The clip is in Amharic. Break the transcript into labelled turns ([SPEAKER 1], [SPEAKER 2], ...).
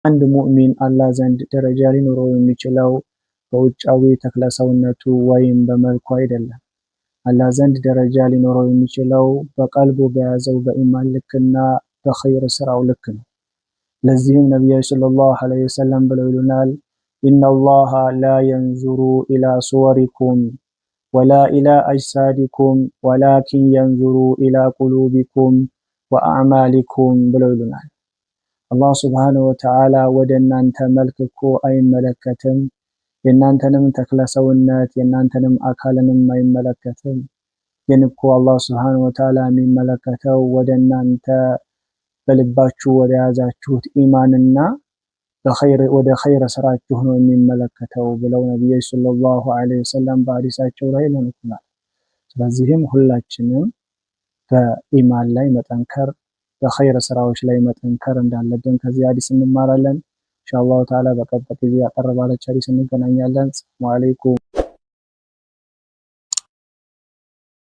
[SPEAKER 1] አንድ ሙእሚን አላህ ዘንድ ደረጃ ሊኖረው የሚችለው በውጫዊ ተክለሰውነቱ ወይም በመልኩ አይደለም። አላህ ዘንድ ደረጃ ሊኖረው የሚችለው በቀልቡ በያዘው በኢማን ልክና በኸይር ስራው ልክ ነው። ለዚህም ነብዩ ሰለላሁ ዐለይሂ ወሰለም ብለው ይሉናል፣ ኢነላሃ ላ የንዙሩ ኢላ ሱወሪኩም ወላ ኢላ አጅሳዲኩም ወላኪን የንዙሩ ኢላ ቁሉቢኩም ወአዕማሊኩም ብለው ይሉናል። አላህ ሱብሓነሁ ወተዓላ ወደ እናንተ መልክ እኮ አይመለከትም፣ የእናንተንም ተክለሰውነት የእናንተንም አካልንም አይመለከትም። ግን እኮ አላህ ሱብሓነሁ ወተዓላ የሚመለከተው ወደ እናንተ በልባችሁ ወደ ያዛችሁት ኢማንና ወደ ኸይር ስራችሁ ነው የሚመለከተው ብለው ነብዩ ሰለላሁ ዐለይሂ ወሰለም በሐዲሳቸው ላይ ይነግሩናል። ስለዚህም ሁላችንም በኢማን ላይ መጠንከር በኸይር ስራዎች ላይ መጠንከር እንዳለብን ከዚህ ሐዲስ እንማራለን። ኢንሻአላህ ተዓላ በቀጣይ ጊዜ አቀርባለች ሐዲስ እንገናኛለን። ሰላም አለይኩም